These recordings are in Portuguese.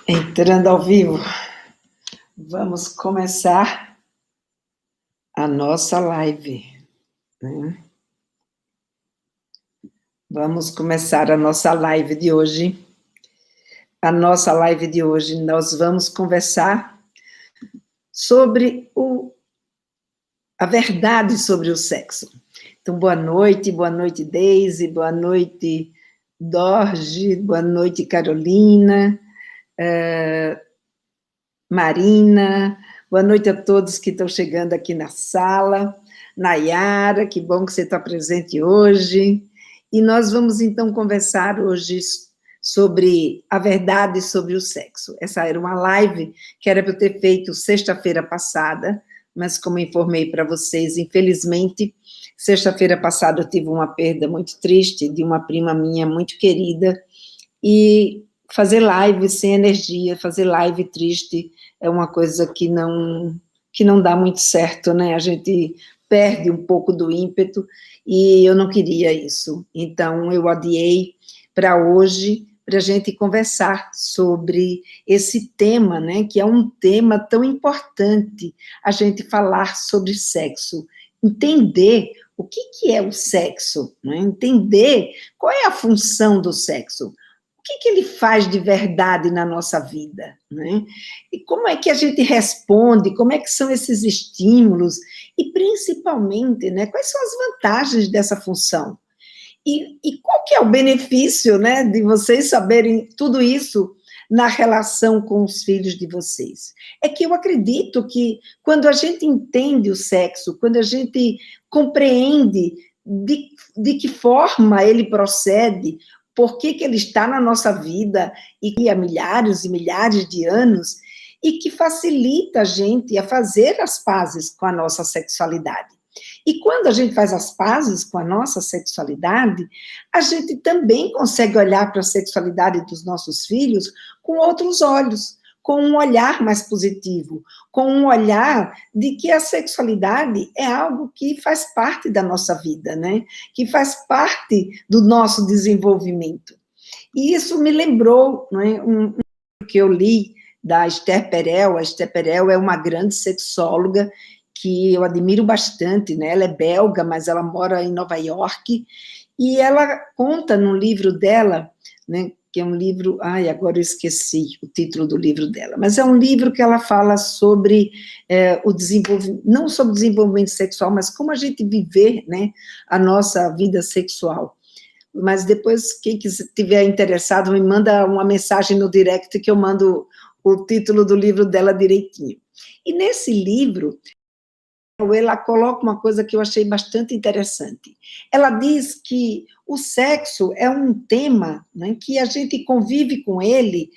Entrando ao vivo, vamos começar a nossa live, né? Vamos começar a nossa live de hoje. A nossa live de hoje, nós vamos conversar sobre a verdade sobre o sexo. Então, boa noite Deise, boa noite, Dorge, boa noite, Carolina, Marina, boa noite a todos que estão chegando aqui na sala. Nayara, que bom que você está presente hoje. E nós vamos, então, conversar hoje sobre a verdade sobre o sexo. Essa era uma live que era para eu ter feito sexta-feira passada, mas como informei para vocês, infelizmente, sexta-feira passada eu tive uma perda muito triste de uma prima minha muito querida, e fazer live sem energia, fazer live triste, é uma coisa que não dá muito certo, né? A gente perde um pouco do ímpeto, e eu não queria isso. Então, eu adiei para hoje, para a gente conversar sobre esse tema, né? Que é um tema tão importante, a gente falar sobre sexo, entender o que é o sexo, né? Entender qual é a função do sexo, que ele faz de verdade na nossa vida, né? E como é que a gente responde, como é que são esses estímulos, e principalmente, né, quais são as vantagens dessa função? E qual que é o benefício, né, de vocês saberem tudo isso na relação com os filhos de vocês? É que eu acredito que quando a gente entende o sexo, quando a gente compreende de que forma ele procede, por que ele está na nossa vida e há milhares e milhares de anos, e que facilita a gente a fazer as pazes com a nossa sexualidade. E quando a gente faz as pazes com a nossa sexualidade, a gente também consegue olhar para a sexualidade dos nossos filhos com outros olhos, com um olhar mais positivo, com um olhar de que a sexualidade é algo que faz parte da nossa vida, né? Que faz parte do nosso desenvolvimento. E isso me lembrou, não é, um que eu li da Esther Perel. A Esther Perel é uma grande sexóloga que eu admiro bastante, né? Ela é belga, mas ela mora em Nova York, e ela conta no livro dela, né, que é um livro, agora eu esqueci o título do livro dela, mas é um livro que ela fala sobre o desenvolvimento, não sobre o desenvolvimento sexual, mas como a gente viver, né, a nossa vida sexual. Mas depois, quem estiver interessado, me manda uma mensagem no direct que eu mando o título do livro dela direitinho. E nesse livro, ela coloca uma coisa que eu achei bastante interessante. Ela diz que o sexo é um tema, né, que a gente convive com ele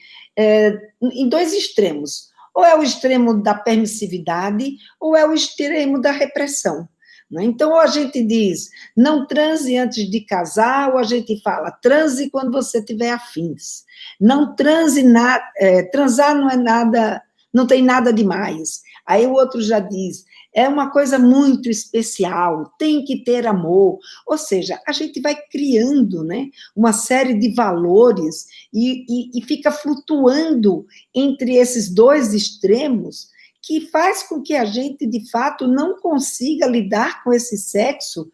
em dois extremos. Ou é o extremo da permissividade, ou é o extremo da repressão. Né? Então, ou a gente diz, não transe antes de casar, ou a gente fala, transe quando você tiver afins. Não transe, transar não é nada, não tem nada demais. Aí o outro já diz, é uma coisa muito especial, tem que ter amor. Ou seja, a gente vai criando, né, uma série de valores e fica flutuando entre esses dois extremos, que faz com que a gente, de fato, não consiga lidar com esse sexo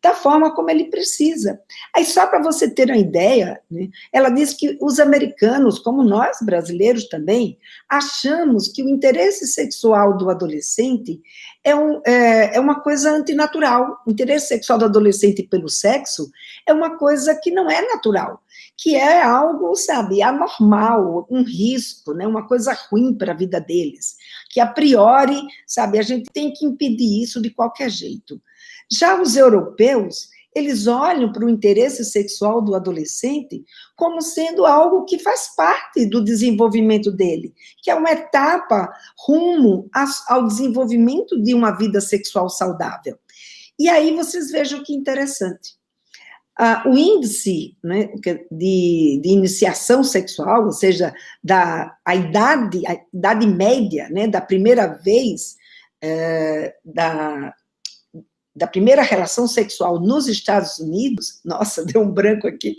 da forma como ele precisa. Aí, só para você ter uma ideia, né, ela diz que os americanos, como nós brasileiros também, achamos que o interesse sexual do adolescente é uma coisa antinatural. O interesse sexual do adolescente pelo sexo é uma coisa que não é natural, que é algo, sabe, anormal, um risco, né, uma coisa ruim para a vida deles, que a priori, sabe, a gente tem que impedir isso de qualquer jeito. Já os europeus, eles olham para o interesse sexual do adolescente como sendo algo que faz parte do desenvolvimento dele, que é uma etapa rumo ao desenvolvimento de uma vida sexual saudável. E aí vocês vejam que interessante. O índice, né, de iniciação sexual, ou seja, a idade média, né, da primeira vez, da primeira relação sexual nos Estados Unidos, nossa, deu um branco aqui,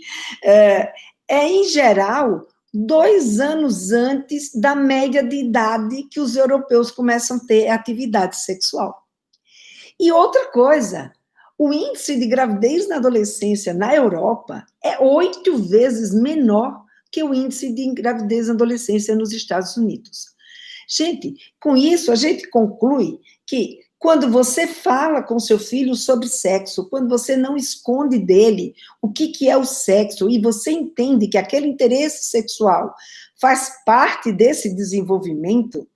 em geral, 2 anos antes da média de idade que os europeus começam a ter atividade sexual. E outra coisa, o índice de gravidez na adolescência na Europa é 8 vezes menor que o índice de gravidez na adolescência nos Estados Unidos. Gente, com isso a gente conclui que quando você fala com seu filho sobre sexo, quando você não esconde dele o que é o sexo e você entende que aquele interesse sexual faz parte desse desenvolvimento,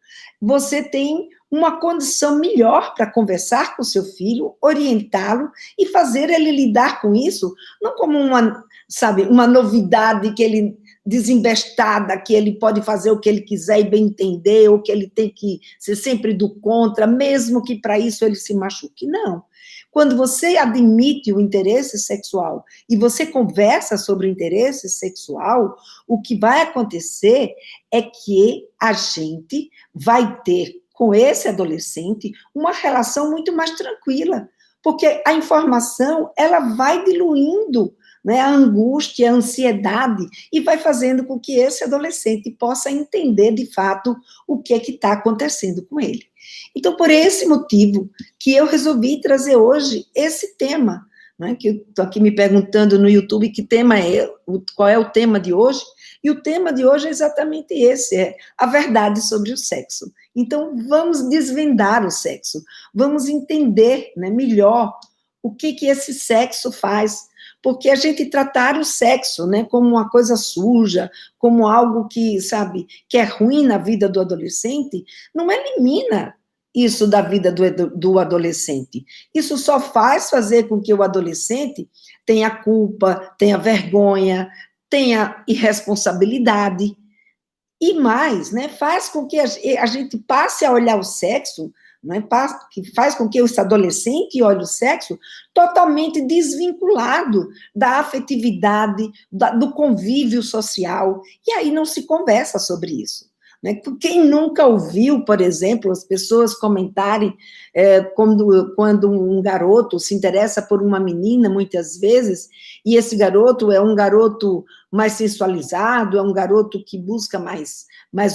você tem uma condição melhor para conversar com seu filho, orientá-lo e fazer ele lidar com isso, não como uma, sabe, uma novidade que ele desembestada, que ele pode fazer o que ele quiser e bem entender, ou que ele tem que ser sempre do contra, mesmo que para isso ele se machuque. Não. Quando você admite o interesse sexual e você conversa sobre o interesse sexual, o que vai acontecer é que a gente vai ter com esse adolescente uma relação muito mais tranquila, porque a informação ela vai diluindo, né, a angústia, a ansiedade, e vai fazendo com que esse adolescente possa entender, de fato, o que é que está acontecendo com ele. Então, por esse motivo que eu resolvi trazer hoje esse tema, né, que eu estou aqui me perguntando no YouTube que tema é, qual é o tema de hoje, e o tema de hoje é exatamente esse, é a verdade sobre o sexo. Então, vamos desvendar o sexo, vamos entender, né, melhor o que esse sexo faz, porque a gente tratar o sexo, né, como uma coisa suja, como algo que, sabe, que é ruim na vida do adolescente, não elimina isso da vida do adolescente. Isso só faz fazer com que o adolescente tenha culpa, tenha vergonha, tenha irresponsabilidade, e mais, né, faz com que a gente passe a olhar o sexo, né, que faz com que esse adolescente olhe o sexo totalmente desvinculado da afetividade, do convívio social, e aí não se conversa sobre isso. Né? Quem nunca ouviu, por exemplo, as pessoas comentarem quando um garoto se interessa por uma menina, muitas vezes, e esse garoto é um garoto mais sensualizado, é um garoto que busca mais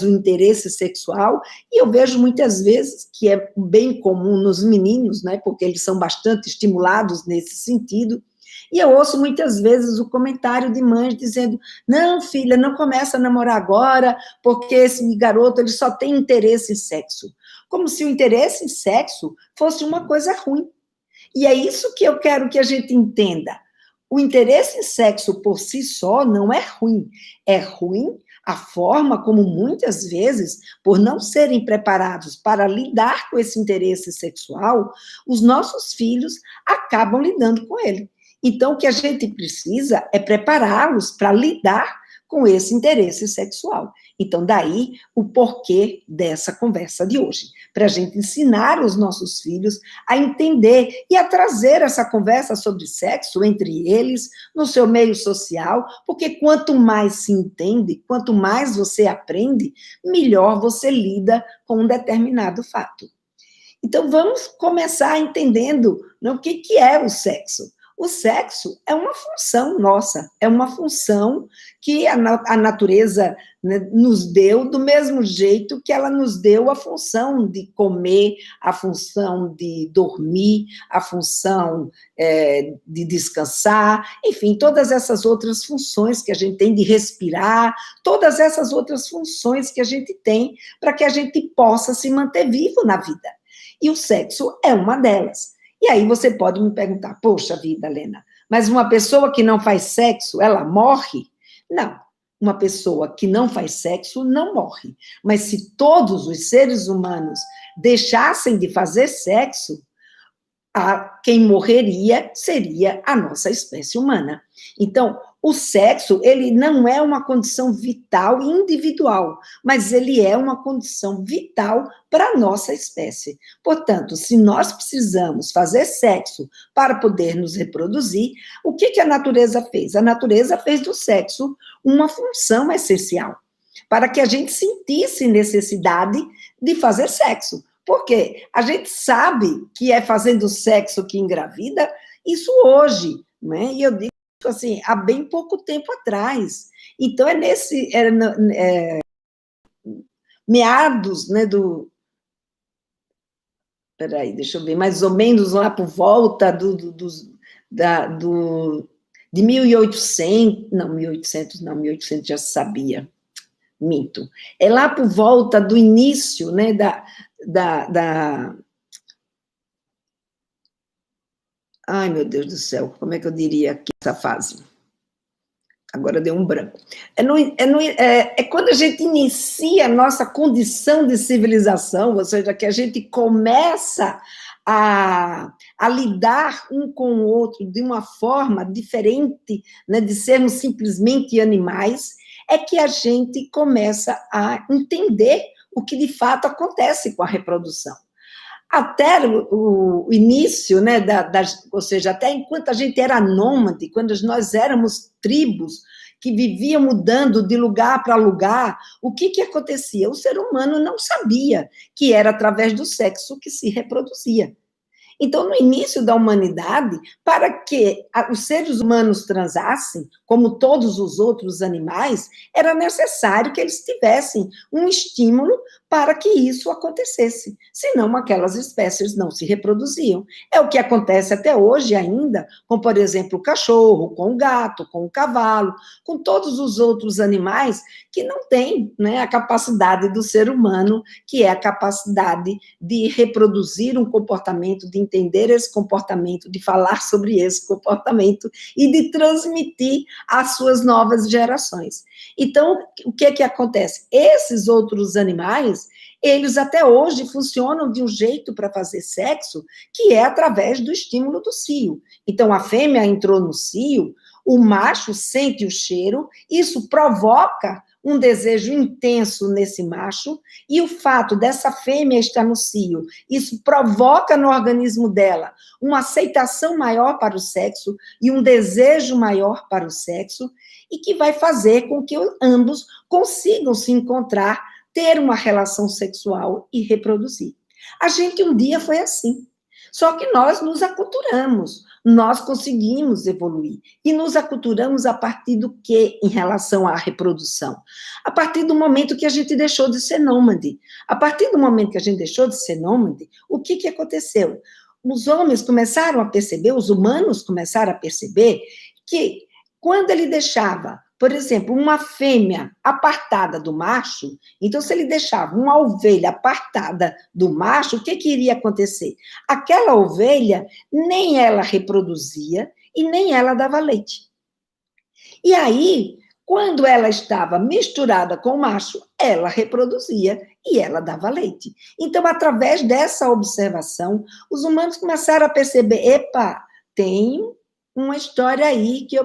o interesse sexual, e eu vejo muitas vezes que é bem comum nos meninos, né, porque eles são bastante estimulados nesse sentido, e eu ouço muitas vezes o comentário de mães dizendo, não, filha, não começa a namorar agora, porque esse garoto ele só tem interesse em sexo. Como se o interesse em sexo fosse uma coisa ruim. E é isso que eu quero que a gente entenda. O interesse em sexo por si só não é ruim. É ruim a forma como muitas vezes, por não serem preparados para lidar com esse interesse sexual, os nossos filhos acabam lidando com ele. Então, o que a gente precisa é prepará-los para lidar com esse interesse sexual. Então, daí o porquê dessa conversa de hoje, para a gente ensinar os nossos filhos a entender e a trazer essa conversa sobre sexo entre eles, no seu meio social, porque quanto mais se entende, quanto mais você aprende, melhor você lida com um determinado fato. Então, vamos começar entendendo, né, o que é o sexo. O sexo é uma função nossa, é uma função que a natureza, né, nos deu do mesmo jeito que ela nos deu a função de comer, a função de dormir, a função de descansar, enfim, todas essas outras funções que a gente tem de respirar, todas essas outras funções que a gente tem para que a gente possa se manter vivo na vida. E o sexo é uma delas. E aí você pode me perguntar, poxa vida, Lena, mas uma pessoa que não faz sexo, ela morre? Não, uma pessoa que não faz sexo não morre. Mas se todos os seres humanos deixassem de fazer sexo, quem morreria seria a nossa espécie humana. Então, o sexo, ele não é uma condição vital individual, mas ele é uma condição vital para a nossa espécie. Portanto, se nós precisamos fazer sexo para poder nos reproduzir, o que a natureza fez? A natureza fez do sexo uma função essencial, para que a gente sentisse necessidade de fazer sexo. Porque a gente sabe que é fazendo sexo que engravida, isso hoje, né? E eu digo assim, há bem pouco tempo atrás. Então, meados, né, peraí, deixa eu ver, mais ou menos lá por volta de 1800, não, 1800 não, 1800 já sabia, minto. É lá por volta do início, né, ai, meu Deus do céu, como é que eu diria aqui essa fase? Agora deu um branco. É quando a gente inicia a nossa condição de civilização, ou seja, que a gente começa a lidar um com o outro de uma forma diferente, né, de sermos simplesmente animais, é que a gente começa a entender o que de fato acontece com a reprodução. Até o início, né, ou seja, até enquanto a gente era nômade, quando nós éramos tribos que viviam mudando de lugar para lugar, o que acontecia? O ser humano não sabia que era através do sexo que se reproduzia. Então, no início da humanidade, para que os seres humanos transassem, como todos os outros animais, era necessário que eles tivessem um estímulo para que isso acontecesse. Senão, aquelas espécies não se reproduziam. É o que acontece até hoje ainda, com, por exemplo, o cachorro, com o gato, com o cavalo, com todos os outros animais que não têm, né, a capacidade do ser humano, que é a capacidade de reproduzir um comportamento, de entender esse comportamento, de falar sobre esse comportamento e de transmitir às suas novas gerações. Então, o que acontece? Esses outros animais, eles até hoje funcionam de um jeito para fazer sexo, que é através do estímulo do cio. Então, a fêmea entrou no cio, o macho sente o cheiro, isso provoca um desejo intenso nesse macho, e o fato dessa fêmea estar no cio, isso provoca no organismo dela uma aceitação maior para o sexo e um desejo maior para o sexo, e que vai fazer com que ambos consigam se encontrar, ter uma relação sexual e reproduzir. A gente um dia foi assim. Só que nós nos aculturamos, nós conseguimos evoluir. E nos aculturamos a partir do que em relação à reprodução? A partir do momento que a gente deixou de ser nômade. A partir do momento que a gente deixou de ser nômade, o que aconteceu? Os homens começaram a perceber, os humanos começaram a perceber que quando ele deixava, por exemplo, uma fêmea apartada do macho, então, se ele deixava uma ovelha apartada do macho, o que iria acontecer? Aquela ovelha, nem ela reproduzia e nem ela dava leite. E aí, quando ela estava misturada com o macho, ela reproduzia e ela dava leite. Então, através dessa observação, os humanos começaram a perceber, epa, tem uma história aí que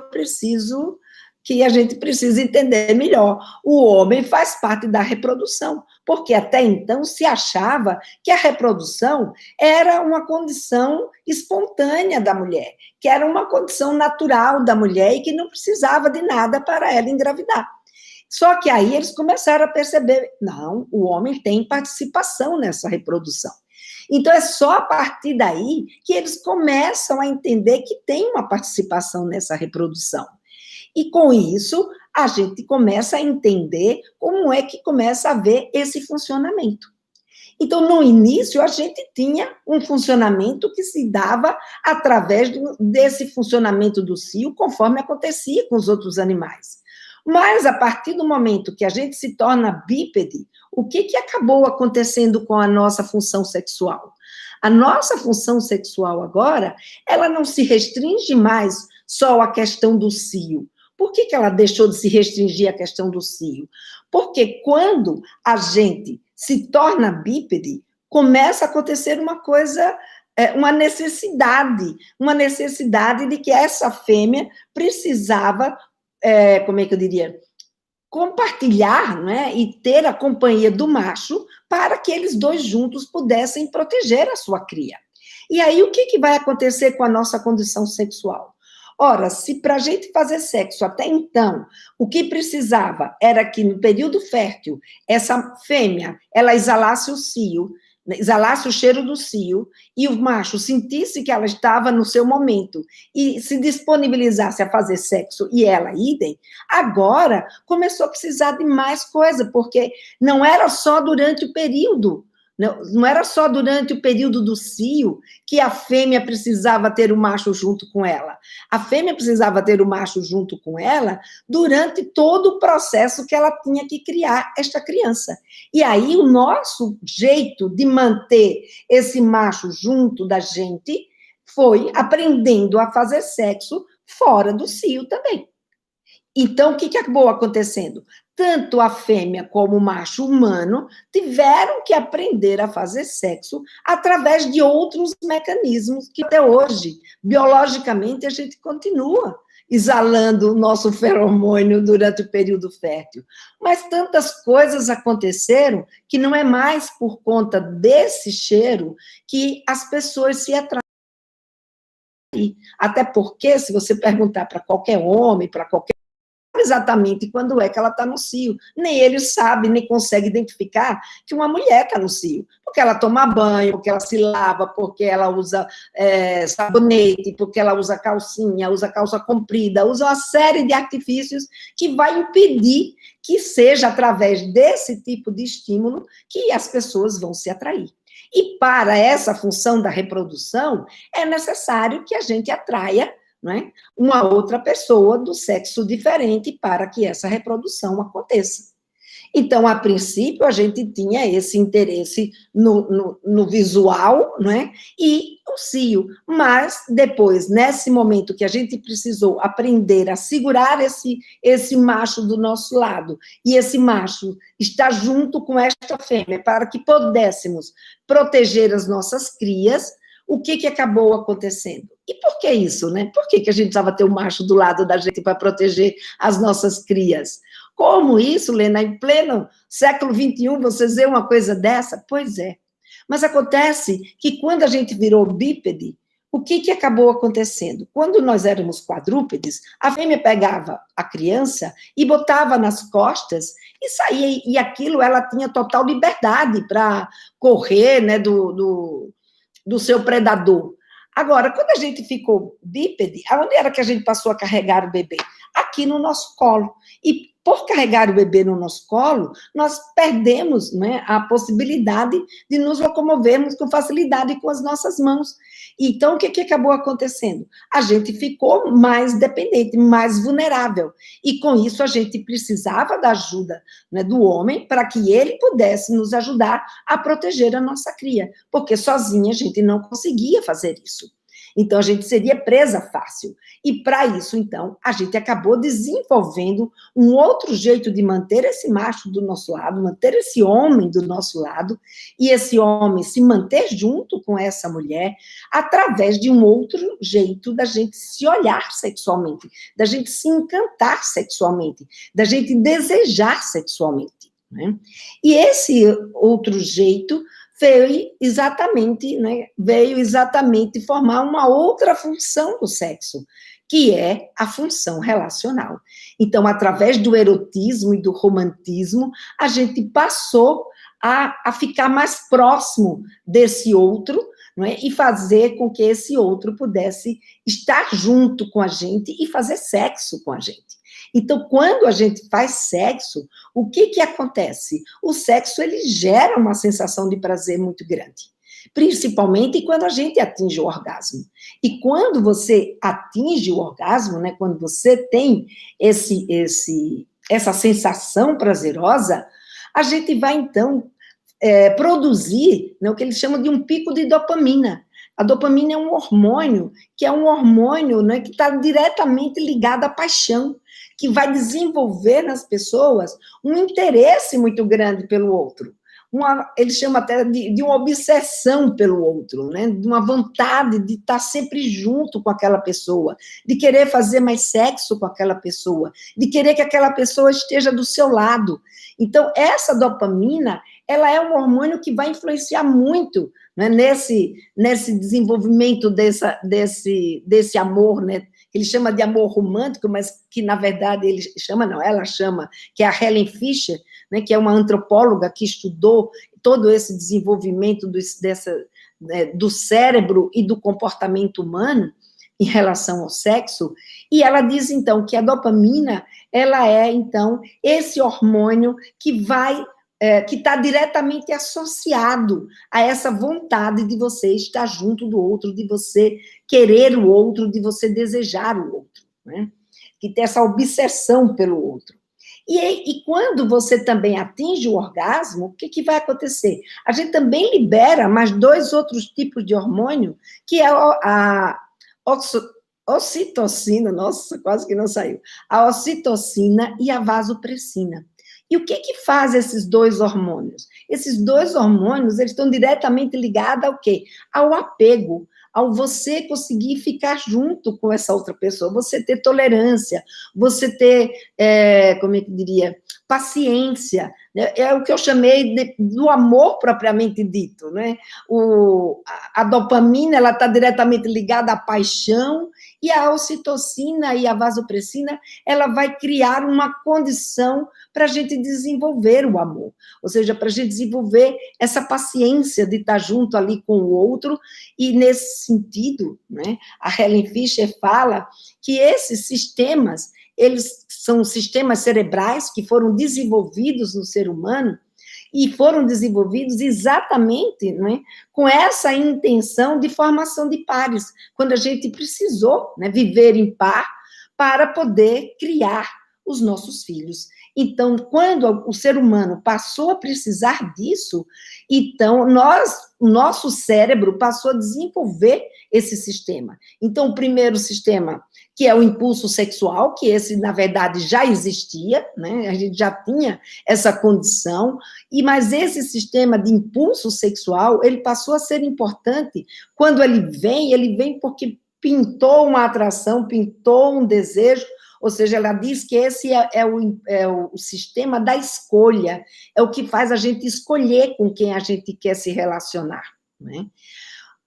a gente precisa entender melhor. O homem faz parte da reprodução, porque até então se achava que a reprodução era uma condição espontânea da mulher, que era uma condição natural da mulher e que não precisava de nada para ela engravidar. Só que aí eles começaram a perceber, não, o homem tem participação nessa reprodução. Então, é só a partir daí que eles começam a entender que tem uma participação nessa reprodução. E com isso, a gente começa a entender como é que começa a ver esse funcionamento. Então, no início, a gente tinha um funcionamento que se dava através desse funcionamento do cio, conforme acontecia com os outros animais. Mas, a partir do momento que a gente se torna bípede, o que acabou acontecendo com a nossa função sexual? A nossa função sexual agora, ela não se restringe mais só à questão do cio. Por que ela deixou de se restringir à questão do cio? Porque quando a gente se torna bípede, começa a acontecer uma coisa, uma necessidade de que essa fêmea precisava, como é que eu diria, compartilhar, né, e ter a companhia do macho para que eles dois juntos pudessem proteger a sua cria. E aí, o que vai acontecer com a nossa condição sexual? Ora, se para a gente fazer sexo até então, o que precisava era que no período fértil, essa fêmea, ela exalasse o cio, exalasse o cheiro do cio, e o macho sentisse que ela estava no seu momento, e se disponibilizasse a fazer sexo, e ela idem, agora começou a precisar de mais coisa, porque não era só durante o período, não era só durante o período do cio que a fêmea precisava ter o macho junto com ela. A fêmea precisava ter o macho junto com ela durante todo o processo que ela tinha que criar esta criança. E aí o nosso jeito de manter esse macho junto da gente foi aprendendo a fazer sexo fora do cio também. Então, o que acabou acontecendo? Tanto a fêmea como o macho humano tiveram que aprender a fazer sexo através de outros mecanismos que até hoje, biologicamente, a gente continua exalando o nosso feromônio durante o período fértil. Mas tantas coisas aconteceram que não é mais por conta desse cheiro que as pessoas se atraem. Até porque, se você perguntar para qualquer homem, para qualquer exatamente quando é que ela está no cio. Nem ele sabe, nem consegue identificar que uma mulher está no cio. Porque ela toma banho, porque ela se lava, porque ela usa sabonete, porque ela usa calcinha, usa calça comprida, usa uma série de artifícios que vai impedir que seja através desse tipo de estímulo que as pessoas vão se atrair. E para essa função da reprodução, é necessário que a gente atraia, não é, uma outra pessoa do sexo diferente para que essa reprodução aconteça. Então, a princípio, a gente tinha esse interesse no visual, não é? E o cio. Mas, depois, nesse momento que a gente precisou aprender a segurar esse macho do nosso lado, e esse macho está junto com esta fêmea, para que pudéssemos proteger as nossas crias, o que acabou acontecendo? E por que isso, né? Por que a gente precisava ter o macho do lado da gente para proteger as nossas crias? Como isso, Lena, em pleno século XXI, você vê uma coisa dessa? Pois é. Mas acontece que quando a gente virou bípede, o que acabou acontecendo? Quando nós éramos quadrúpedes, a fêmea pegava a criança e botava nas costas e saía, e aquilo ela tinha total liberdade para correr, né, do seu predador. Agora, quando a gente ficou bípede, aonde era que a gente passou a carregar o bebê? Aqui no nosso colo. E por carregar o bebê no nosso colo, nós perdemos, né, a possibilidade de nos locomovermos com facilidade com as nossas mãos. Então, o que acabou acontecendo? A gente ficou mais dependente, mais vulnerável. E com isso, a gente precisava da ajuda, né, do homem para que ele pudesse nos ajudar a proteger a nossa cria, porque sozinha a gente não conseguia fazer isso. Então, a gente seria presa fácil. E, para isso, então, a gente acabou desenvolvendo um outro jeito de manter esse macho do nosso lado, manter esse homem do nosso lado, e esse homem se manter junto com essa mulher, através de um outro jeito da gente se olhar sexualmente, da gente se encantar sexualmente, da gente desejar sexualmente, né? E esse outro jeito veio exatamente formar uma outra função do sexo, que é a função relacional. Então, através do erotismo e do romantismo, a gente passou a ficar mais próximo desse outro, não é? E fazer com que esse outro pudesse estar junto com a gente e fazer sexo com a gente. Então, quando a gente faz sexo, o que acontece? O sexo, ele gera uma sensação de prazer muito grande, principalmente quando a gente atinge o orgasmo. E quando você atinge o orgasmo, né, quando você tem essa sensação prazerosa, a gente vai, então, produzir, né, o que eles chamam de um pico de dopamina. A dopamina é um hormônio, que é um hormônio, né, que está diretamente ligado à paixão, que vai desenvolver nas pessoas um interesse muito grande pelo outro. Eles chamam até de uma obsessão pelo outro, né? De uma vontade de estar sempre junto com aquela pessoa, de querer fazer mais sexo com aquela pessoa, de querer que aquela pessoa esteja do seu lado. Então, essa dopamina, ela é um hormônio que vai influenciar muito, né, nesse desenvolvimento desse amor, né? Ele chama de amor romântico, mas que, na verdade, ela chama, que é a Helen Fisher, né, que é uma antropóloga que estudou todo esse desenvolvimento do cérebro e do comportamento humano em relação ao sexo, e ela diz, então, que a dopamina, ela é, então, esse hormônio que que está diretamente associado a essa vontade de você estar junto do outro, de você querer o outro, de você desejar o outro, né? Que tem essa obsessão pelo outro. E quando você também atinge o orgasmo, o que vai acontecer? A gente também libera mais 2 outros tipos de hormônio, que é a ocitocina, nossa, quase que não saiu, a ocitocina e a vasopressina. E o que faz esses 2 hormônios? Esses 2 hormônios, eles estão diretamente ligados ao quê? Ao apego, ao você conseguir ficar junto com essa outra pessoa, você ter tolerância, você ter, como é que diria, paciência, né? É o que eu chamei do amor propriamente dito, né? A dopamina, ela está diretamente ligada à paixão, e a ocitocina e a vasopressina, ela vai criar uma condição para a gente desenvolver o amor, ou seja, para a gente desenvolver essa paciência de estar junto ali com o outro, e nesse sentido, né, a Helen Fisher fala que esses sistemas, eles são sistemas cerebrais que foram desenvolvidos no ser humano, e foram desenvolvidos exatamente, né, com essa intenção de formação de pares, quando a gente precisou, né, viver em par para poder criar os nossos filhos. Então, quando o ser humano passou a precisar disso, então o nosso cérebro passou a desenvolver esse sistema. Então, o primeiro sistema, que é o impulso sexual, que esse, na verdade, já existia, né? A gente já tinha essa condição, mas esse sistema de impulso sexual, ele passou a ser importante quando ele vem porque pintou uma atração, pintou um desejo, ou seja, ela diz que esse é o sistema da escolha, é o que faz a gente escolher com quem a gente quer se relacionar, né?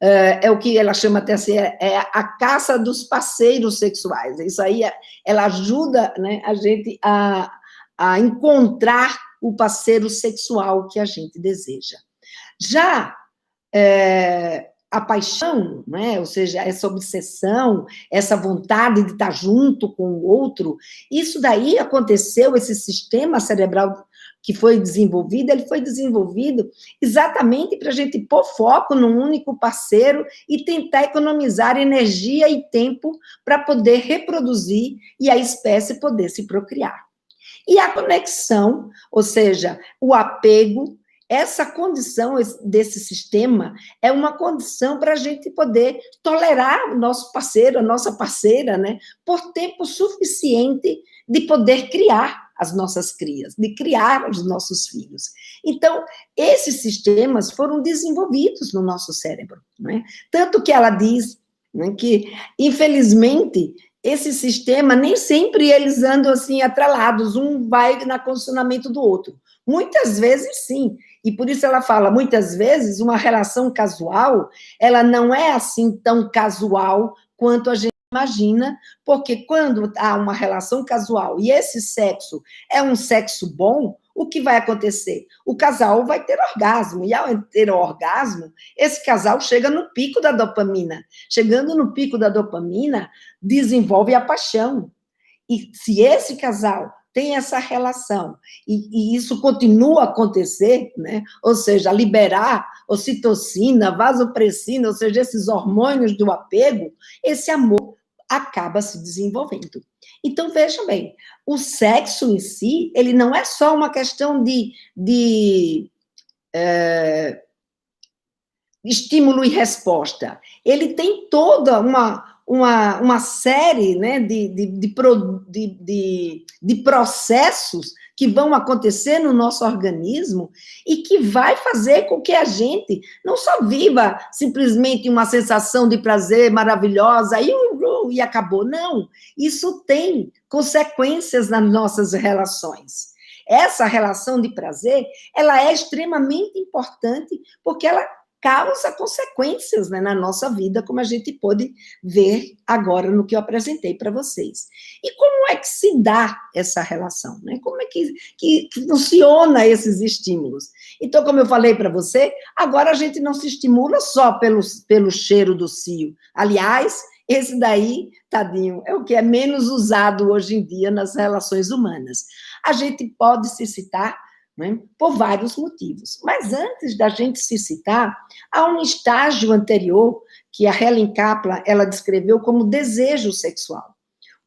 É o que ela chama até assim, é a caça dos parceiros sexuais. Isso aí, ela ajuda, né, a gente a encontrar o parceiro sexual que a gente deseja. Já a paixão, né, ou seja, essa obsessão, essa vontade de estar junto com o outro, isso daí aconteceu, esse sistema cerebral que foi desenvolvido, ele foi desenvolvido exatamente para a gente pôr foco num único parceiro e tentar economizar energia e tempo para poder reproduzir e a espécie poder se procriar. E a conexão, ou seja, o apego, essa condição desse sistema é uma condição para a gente poder tolerar o nosso parceiro, a nossa parceira, né, por tempo suficiente de poder criar as nossas crias, de criar os nossos filhos. Então, esses sistemas foram desenvolvidos no nosso cérebro, né? Tanto que ela diz, né, que, infelizmente, esse sistema, nem sempre eles andam assim atrelados, um vai na condicionamento do outro. Muitas vezes, sim. E por isso ela fala, muitas vezes, uma relação casual, ela não é assim tão casual quanto a gente imagina, porque quando há uma relação casual e esse sexo é um sexo bom, o que vai acontecer? O casal vai ter orgasmo, e ao ter orgasmo, esse casal chega no pico da dopamina. Chegando no pico da dopamina, desenvolve a paixão. E se esse casal tem essa relação, e isso continua a acontecer, né? Ou seja, liberar ocitocina, vasopressina, ou seja, esses hormônios do apego, esse amor acaba se desenvolvendo. Então, veja bem, o sexo em si, ele não é só uma questão de estímulo e resposta. Ele tem toda uma série, né, de processos que vão acontecer no nosso organismo e que vai fazer com que a gente não só viva simplesmente uma sensação de prazer maravilhosa e acabou. Não, isso tem consequências nas nossas relações. Essa relação de prazer, ela é extremamente importante porque ela causa consequências, né, na nossa vida, como a gente pôde ver agora no que eu apresentei para vocês. E como é que se dá essa relação? Né? Como é que funciona esses estímulos? Então, como eu falei para você, agora a gente não se estimula só pelo cheiro do cio. Aliás, esse daí, tadinho, é o que é menos usado hoje em dia nas relações humanas. A gente pode se citar, né, por vários motivos. Mas antes da gente se citar, há um estágio anterior que a Helen Kaplan ela descreveu como desejo sexual.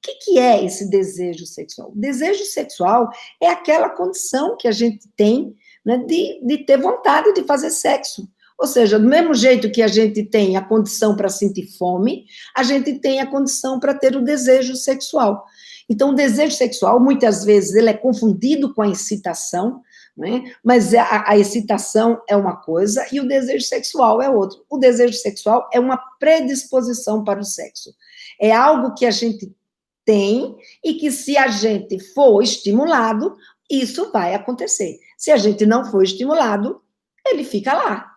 O que é esse desejo sexual? O desejo sexual é aquela condição que a gente tem, né, de ter vontade de fazer sexo. Ou seja, do mesmo jeito que a gente tem a condição para sentir fome, a gente tem a condição para ter o desejo sexual. Então, o desejo sexual, muitas vezes, ele é confundido com a excitação, né? Mas a excitação é uma coisa e o desejo sexual é outra. O desejo sexual é uma predisposição para o sexo. É algo que a gente tem e que, se a gente for estimulado, isso vai acontecer. Se a gente não for estimulado, ele fica lá.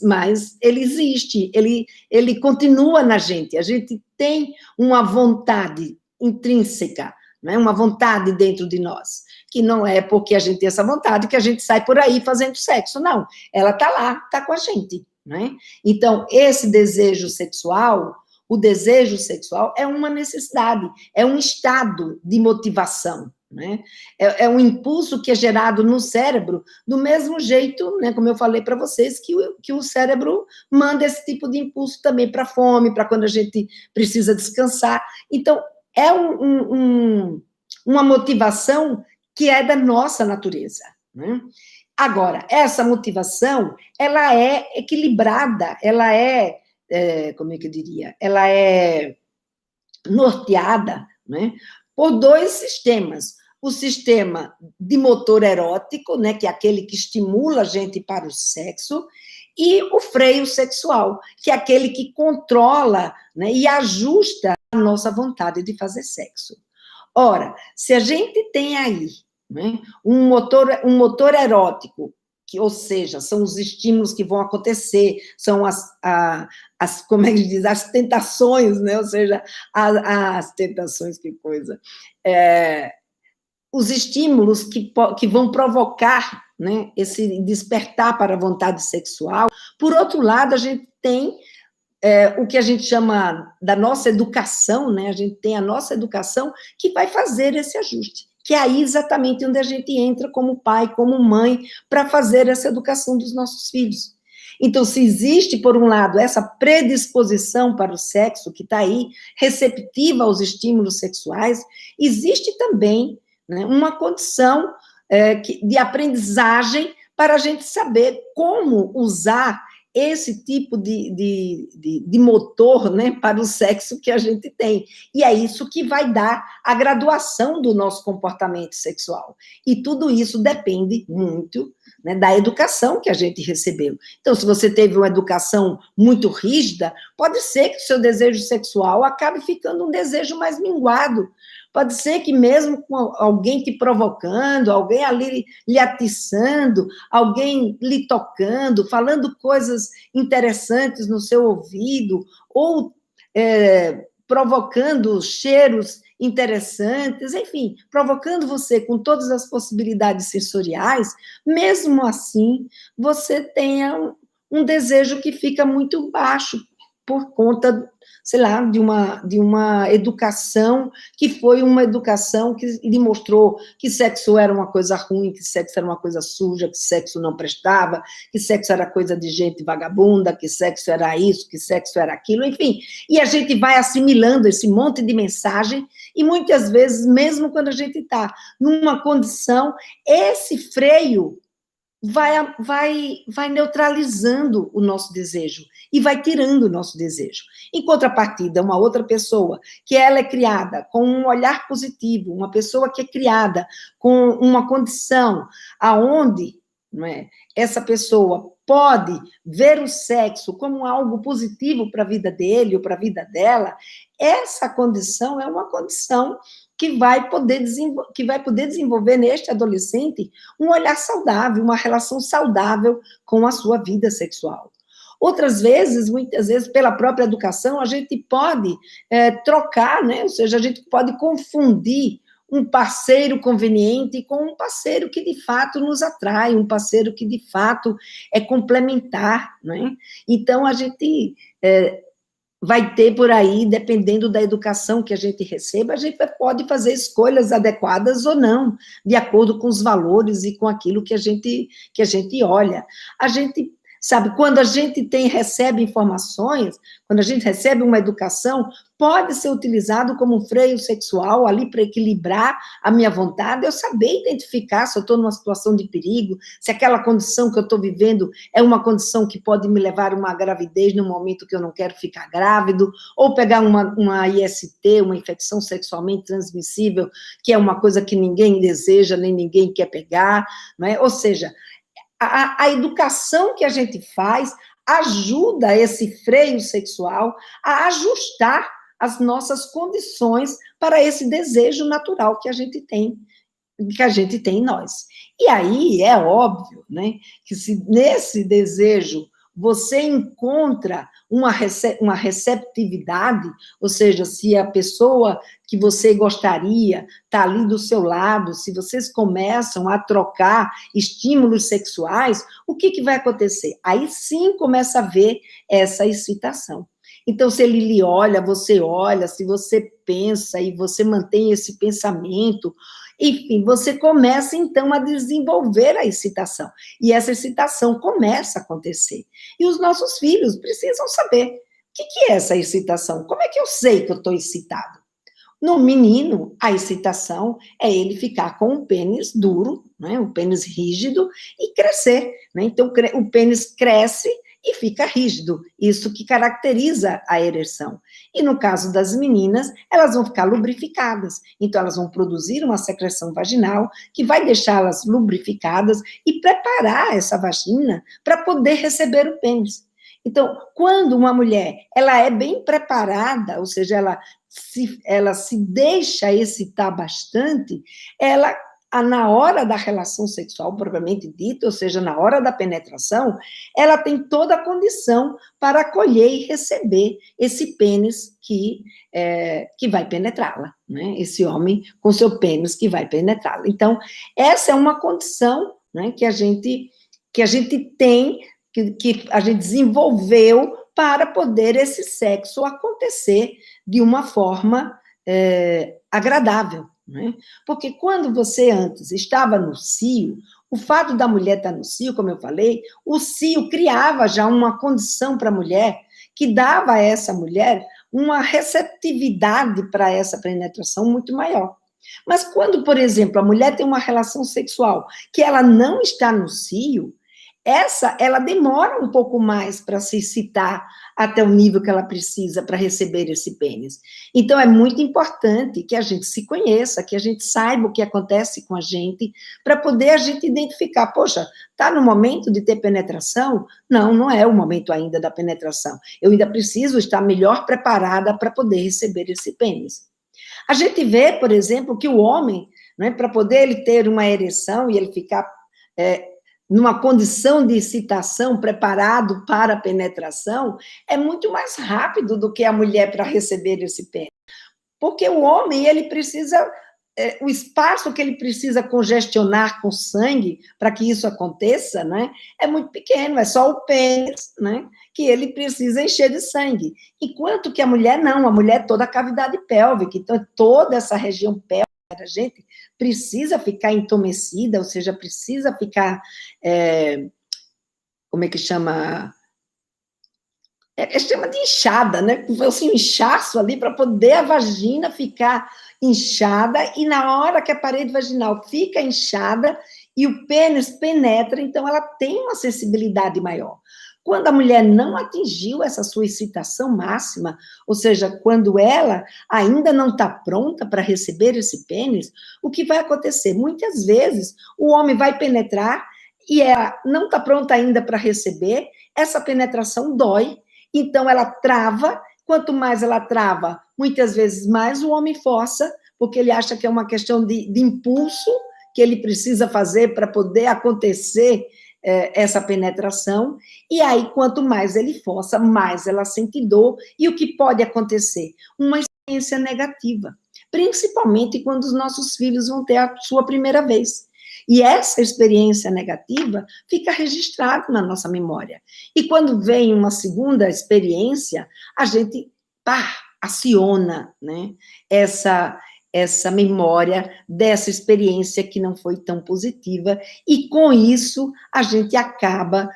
Mas ele existe, ele continua na gente. A gente tem uma vontade intrínseca, né? Uma vontade dentro de nós, que não é porque a gente tem essa vontade que a gente sai por aí fazendo sexo, não. Ela está lá, está com a gente, né? Então, esse desejo sexual, o desejo sexual é uma necessidade, é um estado de motivação, né? É um impulso que é gerado no cérebro, do mesmo jeito, né, como eu falei para vocês, que o cérebro manda esse tipo de impulso também para a fome, para quando a gente precisa descansar. Então, é uma motivação que é da nossa natureza, né? Agora, essa motivação, ela é equilibrada, ela como é que eu diria? Ela é norteada, né, por dois sistemas. O sistema de motor erótico, né, que é aquele que estimula a gente para o sexo, e o freio sexual, que é aquele que controla, né, e ajusta a nossa vontade de fazer sexo. Ora, se a gente tem aí, né, um motor erótico, que, ou seja, são os estímulos que vão acontecer, são como é que diz, as tentações, né, ou seja, as tentações, que coisa, os estímulos que vão provocar, né, esse despertar para a vontade sexual. Por outro lado, a gente tem o que a gente chama da nossa educação, né? A gente tem a nossa educação que vai fazer esse ajuste, que é aí exatamente onde a gente entra como pai, como mãe, para fazer essa educação dos nossos filhos. Então, se existe, por um lado, essa predisposição para o sexo, que está aí, receptiva aos estímulos sexuais, existe também, né, uma condição de aprendizagem para a gente saber como usar esse tipo de motor, né, para o sexo que a gente tem. E é isso que vai dar a graduação do nosso comportamento sexual. E tudo isso depende muito, né, da educação que a gente recebeu. Então, se você teve uma educação muito rígida, pode ser que o seu desejo sexual acabe ficando um desejo mais minguado. Pode ser que mesmo com alguém te provocando, alguém ali lhe atiçando, alguém lhe tocando, falando coisas interessantes no seu ouvido, ou provocando cheiros interessantes, enfim, provocando você com todas as possibilidades sensoriais, mesmo assim, você tenha um desejo que fica muito baixo, por conta, sei lá, de uma educação que foi uma educação que lhe mostrou que sexo era uma coisa ruim, que sexo era uma coisa suja, que sexo não prestava, que sexo era coisa de gente vagabunda, que sexo era isso, que sexo era aquilo, enfim. E a gente vai assimilando esse monte de mensagem e muitas vezes, mesmo quando a gente está numa condição, esse freio vai neutralizando o nosso desejo e vai tirando o nosso desejo. Em contrapartida, uma outra pessoa que ela é criada com um olhar positivo, uma pessoa que é criada com uma condição aonde, não é, essa pessoa pode ver o sexo como algo positivo para a vida dele ou para a vida dela, essa condição é uma condição que vai poder desenvolver neste adolescente um olhar saudável, uma relação saudável com a sua vida sexual. Outras vezes, muitas vezes, pela própria educação, a gente pode trocar, né? Ou seja, a gente pode confundir um parceiro conveniente com um parceiro que, de fato, nos atrai, um parceiro que, de fato, é complementar, né? Então, a gente vai ter por aí, dependendo da educação que a gente receba, a gente pode fazer escolhas adequadas ou não, de acordo com os valores e com aquilo que a gente olha. A gente, sabe, quando a gente recebe informações, quando a gente recebe uma educação, pode ser utilizado como um freio sexual ali para equilibrar a minha vontade, eu saber identificar se eu estou numa situação de perigo, se aquela condição que eu estou vivendo é uma condição que pode me levar a uma gravidez no momento que eu não quero ficar grávido, ou pegar uma IST, uma infecção sexualmente transmissível, que é uma coisa que ninguém deseja, nem ninguém quer pegar, não é? Ou seja, a educação que a gente faz ajuda esse freio sexual a ajustar as nossas condições para esse desejo natural que a gente tem em nós. E aí é óbvio, né, que se nesse desejo você encontra uma receptividade, ou seja, se a pessoa que você gostaria está ali do seu lado, se vocês começam a trocar estímulos sexuais, o que vai acontecer? Aí sim começa a haver essa excitação. Então, se ele lhe olha, se você pensa e você mantém esse pensamento, enfim, você começa, então, a desenvolver a excitação. E essa excitação começa a acontecer. E os nossos filhos precisam saber o que é essa excitação. Como é que eu sei que eu estou excitado? No menino, a excitação é ele ficar com o pênis duro, né, o pênis rígido, e crescer. Né? Então, o pênis cresce e fica rígido. Isso que caracteriza a ereção. E no caso das meninas, elas vão ficar lubrificadas. Então, elas vão produzir uma secreção vaginal que vai deixá-las lubrificadas e preparar essa vagina para poder receber o pênis. Então, quando uma mulher ela é bem preparada, ou seja, ela se deixa excitar bastante, ela na hora da relação sexual, propriamente dita, ou seja, na hora da penetração, ela tem toda a condição para acolher e receber esse pênis que vai penetrá-la, né? Esse homem com seu pênis que vai penetrá-la. Então, essa é uma condição, né, que a gente tem, que a gente desenvolveu para poder esse sexo acontecer de uma forma agradável. Né? Porque quando você antes estava no cio, o fato da mulher estar no cio, como eu falei, o cio criava já uma condição para a mulher que dava a essa mulher uma receptividade para essa penetração muito maior. Mas quando, por exemplo, a mulher tem uma relação sexual que ela não está no cio, ela demora um pouco mais para se excitar até o nível que ela precisa para receber esse pênis. Então, é muito importante que a gente se conheça, que a gente saiba o que acontece com a gente, para poder a gente identificar, poxa, está no momento de ter penetração? Não, não é o momento ainda da penetração. Eu ainda preciso estar melhor preparada para poder receber esse pênis. A gente vê, por exemplo, que o homem, né, para poder ele ter uma ereção e ele ficar numa condição de excitação, preparado para a penetração, é muito mais rápido do que a mulher para receber esse pênis. Porque o homem, ele precisa, o espaço que ele precisa congestionar com sangue para que isso aconteça, né, é muito pequeno, é só o pênis, né, que ele precisa encher de sangue. Enquanto que a mulher não, a mulher é toda a cavidade pélvica, então toda essa região pélvica, a gente precisa ficar entumecida, ou seja, precisa ficar, como é que chama? Chama de inchada, né? Assim, um inchaço ali para poder a vagina ficar inchada, e na hora que a parede vaginal fica inchada e o pênis penetra, então ela tem uma sensibilidade maior. Quando a mulher não atingiu essa sua excitação máxima, ou seja, quando ela ainda não está pronta para receber esse pênis, o que vai acontecer? Muitas vezes o homem vai penetrar e ela não está pronta ainda para receber, essa penetração dói, então ela trava, quanto mais ela trava, muitas vezes mais o homem força, porque ele acha que é uma questão de impulso que ele precisa fazer para poder acontecer essa penetração, e aí, quanto mais ele força, mais ela sente dor, e o que pode acontecer? Uma experiência negativa, principalmente quando os nossos filhos vão ter a sua primeira vez. E essa experiência negativa fica registrada na nossa memória. E quando vem uma segunda experiência, a gente, aciona, né, essa memória dessa experiência que não foi tão positiva, e com isso a gente acaba